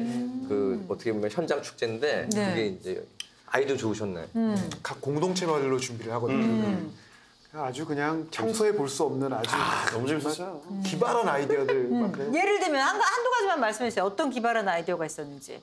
그 어떻게 보면 현장 축제인데 네. 그게 이제 아이도 좋으셨네. 각 공동체별로 준비를 하거든요. 아주 그냥 평소에 볼 수 없는 아주 너무 재밌었어요. 기발한 아이디어들 막 그래요. 예를 들면 한두 가지만 말씀해 주세요. 어떤 기발한 아이디어가 있었는지.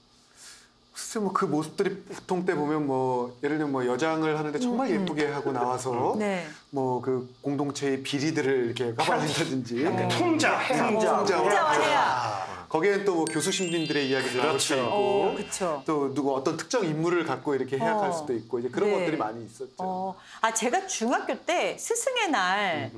글쎄 뭐 그 모습들이 보통 때 보면 뭐 예를 들면 뭐 여장을 하는데 정말 예쁘게 하고 나와서 네. 뭐 그 공동체의 비리들을 이렇게 까발린다든지 풍자, 풍자와 해야. 거기엔 또 뭐 교수 신부님들의 이야기도 나올 수 있고 그렇죠. 또 누구 어떤 특정 인물을 갖고 이렇게 해약할 수도 있고 이제 그런 네. 것들이 많이 있었죠. 제가 중학교 때 스승의 날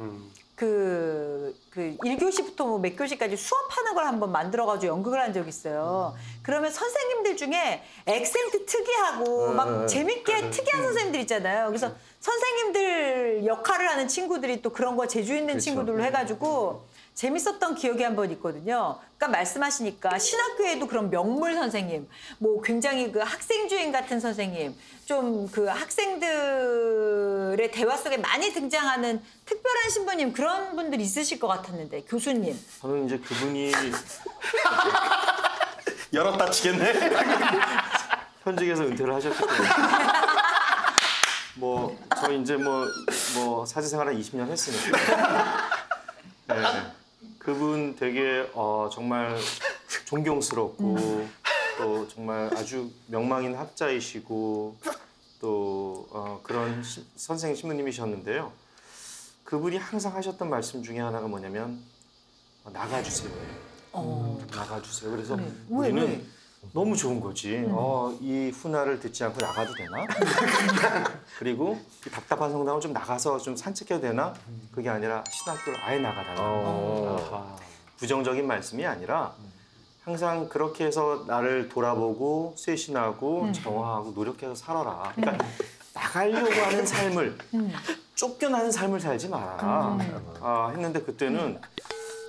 그 1교시부터 뭐 몇 교시까지 수업하는 걸 한번 만들어가지고 연극을 한 적이 있어요. 그러면 선생님들 중에 액센트 특이하고 막 재밌게 특이한 선생님들 있잖아요. 그래서 선생님들 역할을 하는 친구들이 또 그런 거 재주 있는 친구들로 해가지고 재밌었던 기억이 한 번 있거든요. 그러니까 말씀하시니까 신학교에도 그런 명물 선생님, 뭐 굉장히 그 학생 주인 같은 선생님, 좀 그 학생들의 대화 속에 많이 등장하는 특별한 신부님 그런 분들 있으실 것 같았는데 교수님. 저는 이제 그분이 열었다 치겠네. 현직에서 은퇴를 하셨기 때문에 뭐 저 이제 뭐 사제생활을 20년 했으니까 네. 그분 되게 정말 존경스럽고 또 정말 아주 명망인 학자이시고 또 그런 선생 신부님이셨는데요. 그분이 항상 하셨던 말씀 중에 하나가 뭐냐면 나가주세요. 나가주세요. 그래서 우리는 너무 좋은 거지. 이 훈화를 듣지 않고 나가도 되나? 그리고 이 답답한 성당을 좀 나가서 좀 산책해도 되나? 그게 아니라 신학교를 아예 나가달라. 부정적인 말씀이 아니라 항상 그렇게 해서 나를 돌아보고 쇄신하고 정화하고 노력해서 살아라. 그러니까 나가려고 하는 삶을 쫓겨나는 삶을 살지 말아라. 했는데 그때는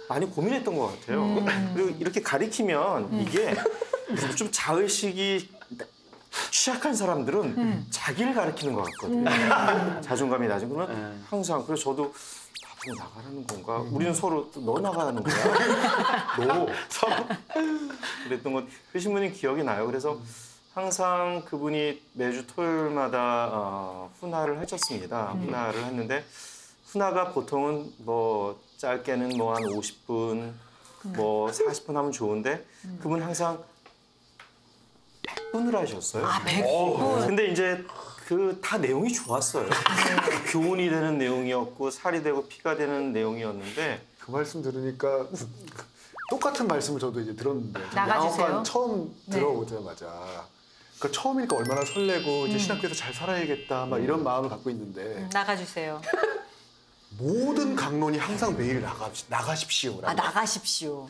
많이 고민했던 것 같아요. 그리고 이렇게 가리키면 이게 좀 자의식이 취약한 사람들은 자기를 가리키는 것 같거든요. 자존감이 낮은 그러면 항상 그래서 저도 나보고 나가라는 건가? 우리는 서로 너 나가라는 거야. 너 서로 그랬던 건 그 신부님 기억이 나요. 그래서 항상 그분이 매주 토요일마다 훈화를 해줬습니다. 훈화를 했는데 훈화가 보통은 뭐 짧게는 뭐 한 50분, 뭐 40분 하면 좋은데 그분 항상 100분을 하셨어요. 아, 100분. 근데 이제 그 다 내용이 좋았어요. 교훈이 되는 내용이었고 살이 되고 피가 되는 내용이었는데 그 말씀 들으니까 똑같은 말씀을 저도 이제 들었는데 나가주세요. 양호관 처음 네. 들어오자마자 그러니까 처음이니까 얼마나 설레고 이제 신학교에서 잘 살아야겠다 막 이런 마음을 갖고 있는데 나가주세요. 모든 강론이 항상 매일 나가십시오라고. 아, 나가십시오.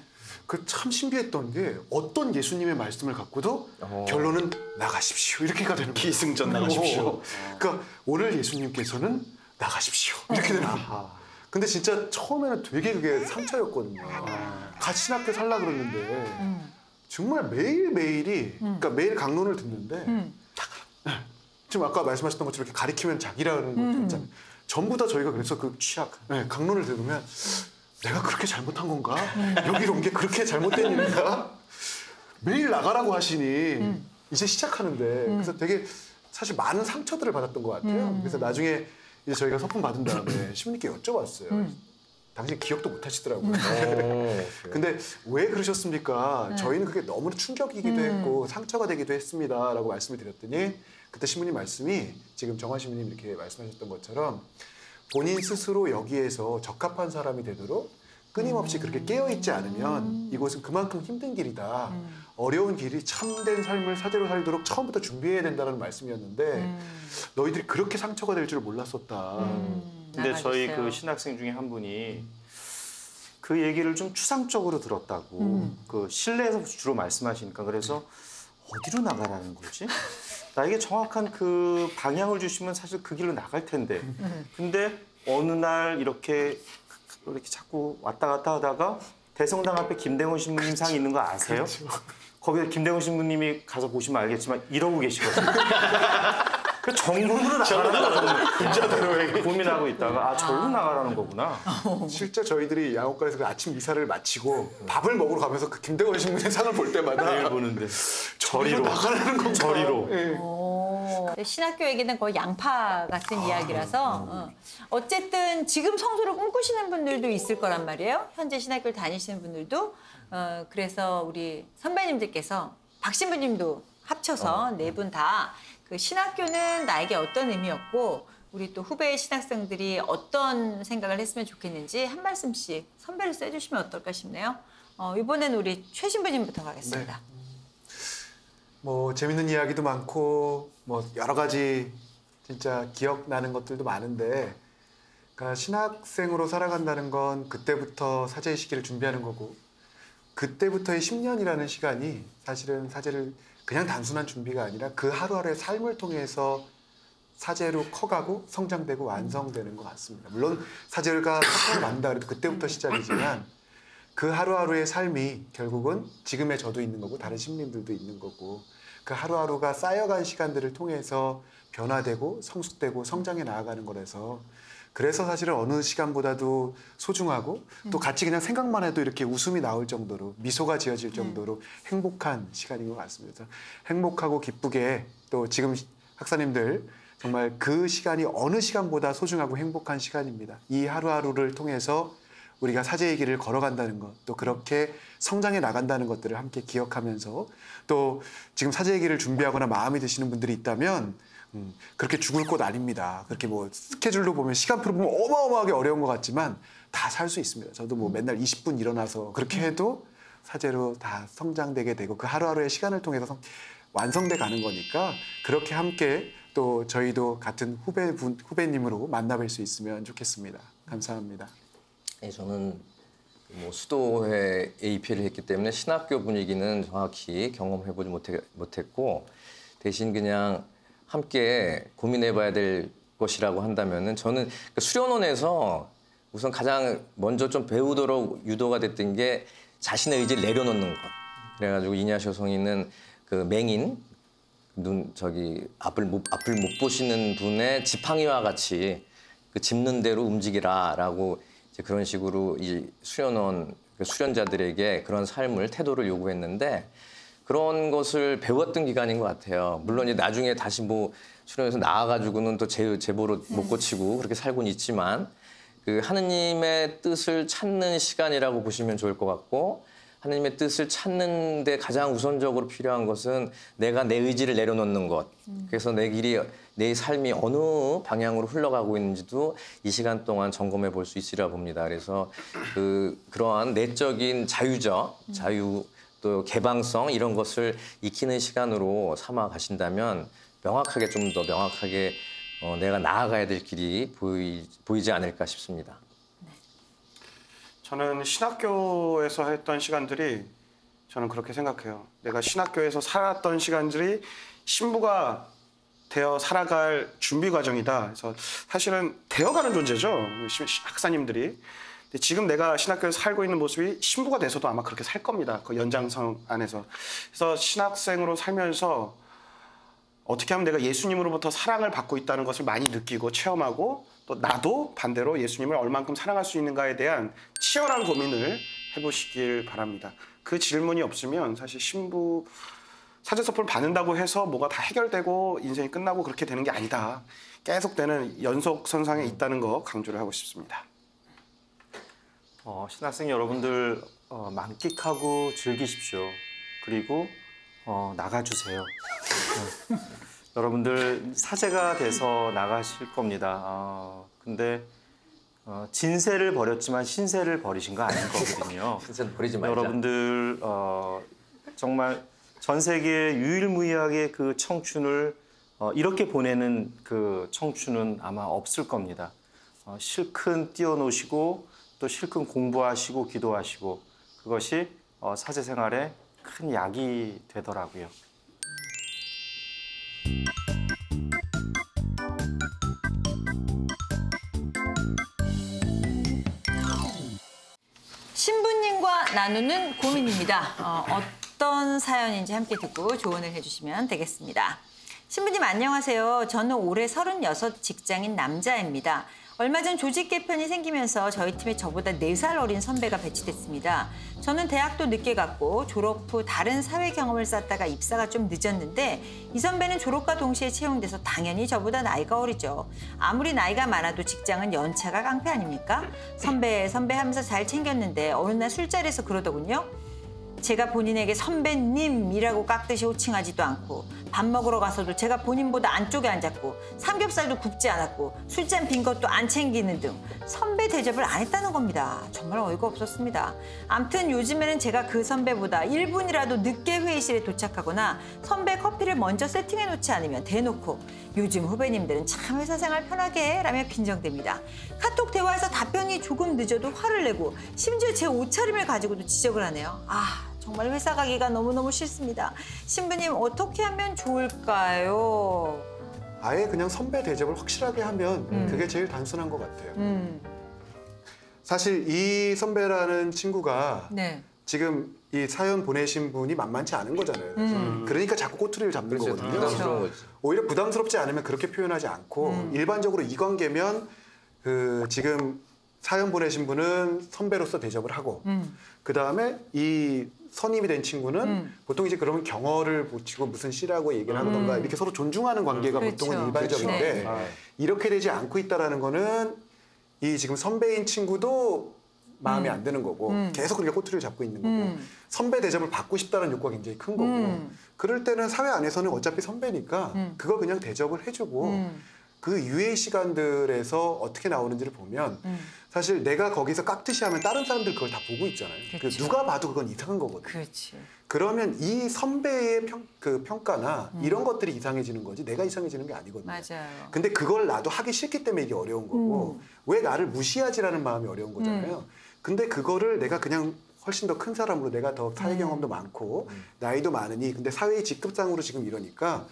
그 참 신비했던 게 어떤 예수님의 말씀을 갖고도 결론은 나가십시오 이렇게가 되는 거예요. 기승전 나가십시오. 그러니까 오늘 예수님께서는 나가십시오 이렇게 되는 거예요. 근데 진짜 처음에는 되게 그게 상처였거든요. 같이 신학교 살라 그러는데 정말 매일매일이 그러니까 매일 강론을 듣는데 지금 아까 말씀하셨던 것처럼 이렇게 가리키면 자기라는 것도 있잖아요. 전부 다 저희가 그래서 그 강론을 들으면 내가 그렇게 잘못한 건가? 여기로 온 게 그렇게 잘못된 일인가? 매일 나가라고 하시니 이제 시작하는데 그래서 되게 사실 많은 상처들을 받았던 것 같아요. 그래서 나중에 이제 저희가 서품 받은 다음에 신부님께 여쭤봤어요. 당신 기억도 못 하시더라고요. 근데 왜 그러셨습니까? 저희는 그게 너무 충격이기도 했고 상처가 되기도 했습니다. 라고 말씀을 드렸더니 그때 신부님 말씀이 지금 정화 신부님 이렇게 말씀하셨던 것처럼 본인 스스로 여기에서 적합한 사람이 되도록 끊임없이 그렇게 깨어있지 않으면 이곳은 그만큼 힘든 길이다. 어려운 길이 참된 삶을 사제로 살도록 처음부터 준비해야 된다는 말씀이었는데 너희들이 그렇게 상처가 될 줄 몰랐었다. 근데 저희 나가주세요. 그 신학생 중에 한 분이 그 얘기를 좀 추상적으로 들었다고 그 실내에서 주로 말씀하시니까 그래서 어디로 나가라는 거지? 나에게 정확한 그 방향을 주시면 사실 그 길로 나갈 텐데 근데 어느 날 이렇게 자꾸 왔다 갔다 하다가 대성당 앞에 김대원 신부님 상이 있는 거 아세요? 거기에 김대원 신부님이 가서 보시면 알겠지만 이러고 계시거든요. 그 정문으로 나가라는 거죠. 고민하고 있다가 아 절로 나가라는 거구나. 실제 저희들이 양옥관에서 그 아침 미사를 마치고 밥을 먹으러 가면서 그 김대건 신부의 상을 볼 때마다 내일 보는데 저리로 나가라는 건가? 저리로. 신학교 얘기는 거의 양파 같은 이야기라서 어쨌든 지금 성소를 꿈꾸시는 분들도 있을 거란 말이에요. 현재 신학교를 다니시는 분들도. 그래서 우리 선배님들께서 박 신부님도 합쳐서 네 분 다 그 신학교는 나에게 어떤 의미였고 우리 또 후배 신학생들이 어떤 생각을 했으면 좋겠는지 한 말씀씩 선배를 써주시면 어떨까 싶네요. 이번엔 우리 최 신부님부터 가겠습니다. 뭐 재밌는 이야기도 많고 뭐 여러 가지 진짜 기억나는 것들도 많은데 그러니까 신학생으로 살아간다는 건 그때부터 사제의 시기를 준비하는 거고 그때부터의 10년이라는 시간이 사실은 사제를 그냥 단순한 준비가 아니라 그 하루하루의 삶을 통해서 사제로 커가고 성장되고 완성되는 것 같습니다. 물론 사제가 사건을 만다 그래도 그때부터 시작이지만 그 하루하루의 삶이 결국은 지금의 저도 있는 거고 다른 신부님들도 있는 거고 그 하루하루가 쌓여간 시간들을 통해서 변화되고 성숙되고 성장해 나아가는 거라서 그래서 사실은 어느 시간보다도 소중하고 또 같이 그냥 생각만 해도 이렇게 웃음이 나올 정도로 미소가 지어질 정도로 행복한 시간인 것 같습니다. 그래서 행복하고 기쁘게 또 지금 학사님들 정말 그 시간이 어느 시간보다 소중하고 행복한 시간입니다. 이 하루하루를 통해서 우리가 사제의 길을 걸어간다는 것, 또 그렇게 성장해 나간다는 것들을 함께 기억하면서 또 지금 사제의 길을 준비하거나 마음이 드시는 분들이 있다면 그렇게 죽을 곳 아닙니다. 그렇게 뭐 스케줄로 보면 시간표로 보면 어마어마하게 어려운 것 같지만 다 살 수 있습니다. 저도 뭐 맨날 20분 일어나서 그렇게 해도 사제로 다 성장되게 되고 그 하루하루의 시간을 통해서 완성돼 가는 거니까 그렇게 함께 또 저희도 같은 후배님으로 만나뵐 수 있으면 좋겠습니다. 감사합니다. 예, 저는 뭐 수도회 AP를 했기 때문에 신학교 분위기는 정확히 경험해보지 못했고 대신 그냥 함께 고민해봐야 될 것이라고 한다면은 저는 수련원에서 우선 가장 먼저 좀 배우도록 유도가 됐던 게 자신의 의지를 내려놓는 것. 그래가지고 이냐시오 성인은 그 맹인 앞을 못 보시는 분의 지팡이와 같이 그 짚는 대로 움직이라라고 이제 그런 식으로 이 수련자들에게 그런 삶을 태도를 요구했는데 그런 것을 배웠던 기간인 것 같아요. 물론 이제 나중에 다시 뭐 수련에서 나와가지고는 또 제보로 못 고치고 그렇게 살고는 있지만 그 하느님의 뜻을 찾는 시간이라고 보시면 좋을 것 같고 하느님의 뜻을 찾는데 가장 우선적으로 필요한 것은 내가 내 의지를 내려놓는 것. 그래서 내 삶이 어느 방향으로 흘러가고 있는지도 이 시간 동안 점검해 볼 수 있으리라 봅니다. 그래서 그러한 내적인 자유 또 개방성 이런 것을 익히는 시간으로 삼아 가신다면 명확하게 좀 더 명확하게 내가 나아가야 될 길이 보이지 않을까 싶습니다. 저는 신학교에서 했던 시간들이 저는 그렇게 생각해요. 내가 신학교에서 살았던 시간들이 신부가 되어 살아갈 준비 과정이다. 그래서 사실은 되어가는 존재죠. 학사님들이. 근데 지금 내가 신학교에서 살고 있는 모습이 신부가 돼서도 아마 그렇게 살 겁니다. 그 연장선 안에서. 그래서 신학생으로 살면서 어떻게 하면 내가 예수님으로부터 사랑을 받고 있다는 것을 많이 느끼고 체험하고 또 나도 반대로 예수님을 얼만큼 사랑할 수 있는가에 대한 치열한 고민을 해보시길 바랍니다. 그 질문이 없으면 사실 신부 사제서풀을 받는다고 해서 뭐가 다 해결되고 인생이 끝나고 그렇게 되는 게 아니다. 계속되는 연속선상에 있다는 거 강조를 하고 싶습니다. 신학생 여러분들 만끽하고 즐기십시오. 그리고 나가주세요. 여러분들 사제가 돼서 나가실 겁니다. 근데 진세를 버렸지만 신세를 버리신 거 아닌 거거든요. 신세는 버리지 말자. 여러분들 정말 전 세계 유일무이하게 그 청춘을 이렇게 보내는 그 청춘은 아마 없을 겁니다. 실컷 뛰어노시고 또 실컷 공부하시고 기도하시고 그것이 사제 생활에 큰 약이 되더라고요. 신부님과 나누는 고민입니다. 어떤 사연인지 함께 듣고 조언을 해주시면 되겠습니다. 신부님 안녕하세요. 저는 올해 36 직장인 남자입니다. 얼마 전 조직 개편이 생기면서 저희 팀에 저보다 4살 어린 선배가 배치됐습니다. 저는 대학도 늦게 갔고 졸업 후 다른 사회 경험을 쌓다가 입사가 좀 늦었는데 이 선배는 졸업과 동시에 채용돼서 당연히 저보다 나이가 어리죠. 아무리 나이가 많아도 직장은 연차가 깡패 아닙니까? 선배 하면서 잘 챙겼는데 어느 날 술자리에서 그러더군요. 제가 본인에게 선배님이라고 깍듯이 호칭하지도 않고 밥 먹으러 가서도 제가 본인보다 안쪽에 앉았고 삼겹살도 굽지 않았고 술잔 빈 것도 안 챙기는 등 선배 대접을 안 했다는 겁니다. 정말 어이가 없었습니다. 암튼 요즘에는 제가 그 선배보다 1분이라도 늦게 회의실에 도착하거나 선배 커피를 먼저 세팅해 놓지 않으면 대놓고 요즘 후배님들은 참 회사 생활 편하게 해 라며 빈정댑니다. 카톡 대화에서 답변이 조금 늦어도 화를 내고 심지어 제 옷차림을 가지고도 지적을 하네요. 정말 회사 가기가 너무너무 싫습니다. 신부님 어떻게 하면 좋을까요? 아예 그냥 선배 대접을 확실하게 하면 그게 제일 단순한 것 같아요. 사실 이 선배라는 친구가 네. 지금 이 사연 보내신 분이 만만치 않은 거잖아요. 그러니까 자꾸 꼬투리를 잡는 그렇죠. 거거든요. 부담스러운 거지. 오히려 부담스럽지 않으면 그렇게 표현하지 않고 일반적으로 이 관계면 지금 사연 보내신 분은 선배로서 대접을 하고 그다음에 이 선임이 된 친구는 보통 이제 그러면 경어를 붙이고 무슨 씨라고 얘기를 하던가 이렇게 서로 존중하는 관계가 그렇죠. 보통은 일반적인데 그렇죠. 이렇게 되지 않고 있다라는 거는 이 지금 선배인 친구도 마음에 안 드는 거고 계속 그렇게 꼬투리를 잡고 있는 거고 선배 대접을 받고 싶다는 욕구가 굉장히 큰 거고 그럴 때는 사회 안에서는 어차피 선배니까 그걸 그냥 대접을 해주고 그 유예 시간들에서 어떻게 나오는지를 보면 사실 내가 거기서 깍듯이 하면 다른 사람들 그걸 다 보고 있잖아요. 그렇죠. 누가 봐도 그건 이상한 거거든요. 그렇지. 그러면 이 선배의 평가나 이런 것들이 이상해지는 거지 내가 이상해지는 게 아니거든요. 맞아요. 근데 그걸 나도 하기 싫기 때문에 이게 어려운 거고 왜 나를 무시하지라는 마음이 어려운 거잖아요. 근데 그거를 내가 그냥 훨씬 더 큰 사람으로 내가 더 사회 경험도 많고 나이도 많으니 근데 사회의 직급상으로 지금 이러니까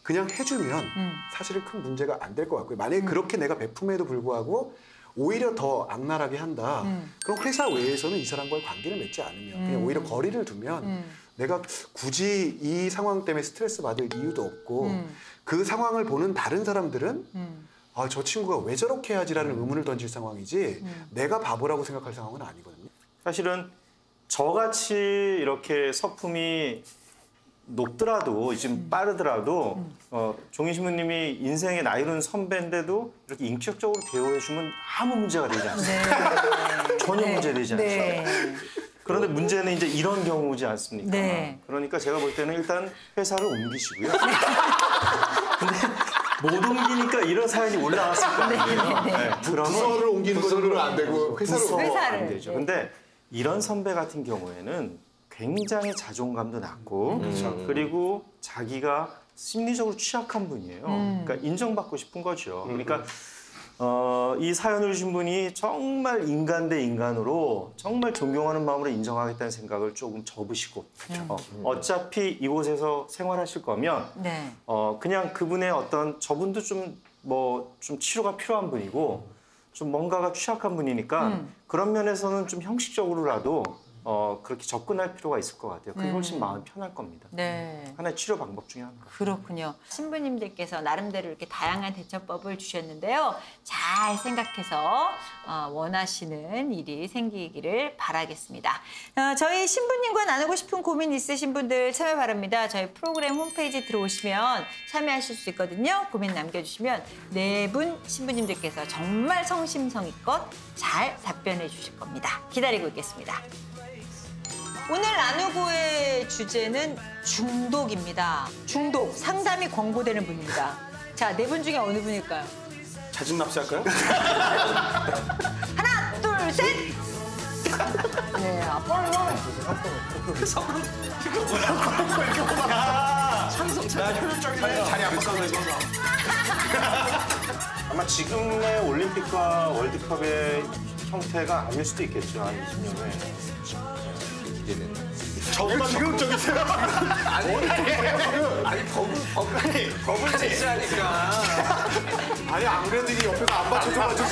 그냥 해주면 사실은 큰 문제가 안 될 것 같고요. 만약에 그렇게 내가 베품에도 불구하고 오히려 더 악랄하게 한다. 그럼 회사 외에서는 이 사람과의 관계를 맺지 않으면 그냥 오히려 거리를 두면 내가 굳이 이 상황 때문에 스트레스 받을 이유도 없고 그 상황을 보는 다른 사람들은 아, 저 친구가 왜 저렇게 해야지라는 의문을 던질 상황이지 내가 바보라고 생각할 상황은 아니거든요. 사실은 저같이 이렇게 서품이 높더라도 지금 빠르더라도 종인 신부님이 인생의 나이로는 선배인데도 이렇게 인격적으로 대우해주면 아무 문제가 되지 않습니다. 네. 전혀 문제되지 않죠. 네. 그런데 문제는 이제 이런 경우지 않습니까? 네. 그러니까 제가 볼 때는 일단 회사를 옮기시고요. 근데 못 옮기니까 이런 사연이 올라왔을 거 아니에요. 네. 그러면 부서를 옮기는 거는 안 되고 부서 회사를. 안 되죠. 네. 근데 이런 선배 같은 경우에는 굉장히 자존감도 낮고 그리고 자기가 심리적으로 취약한 분이에요. 그러니까 인정받고 싶은 거죠. 그러니까 이 사연을 주신 분이 정말 인간 대 인간으로 정말 존경하는 마음으로 인정하겠다는 생각을 조금 접으시고 어차피 이곳에서 생활하실 거면 네. 그냥 그분의 어떤 저분도 좀 치료가 필요한 분이고 좀 뭔가가 취약한 분이니까 그런 면에서는 좀 형식적으로라도 그렇게 접근할 필요가 있을 것 같아요. 그게 훨씬 마음이 편할 겁니다. 네. 하나의 치료 방법 중에 하나가. 그렇군요. 신부님들께서 나름대로 이렇게 다양한 대처법을 주셨는데요. 잘 생각해서 원하시는 일이 생기기를 바라겠습니다. 저희 신부님과 나누고 싶은 고민 있으신 분들 참여 바랍니다. 저희 프로그램 홈페이지 들어오시면 참여하실 수 있거든요. 고민 남겨주시면 네 분 신부님들께서 정말 성심성의껏 잘 답변해 주실 겁니다. 기다리고 있겠습니다. 오늘 나누고의 주제는 중독입니다. 중독, 상담이 권고되는 분입니다. 자, 네 분 중에 어느 분일까요? 자진 납세할까요? 하나, 둘, 셋! 네, 아빠는 아마 지금의 올림픽과 월드컵의 형태가 아닐 수도 있겠죠. 한 20년 후에. 저보다 지금적이세요? 법을 제시하니까. 아니 안 그래도 이게 옆에서 안 받쳐줘가지고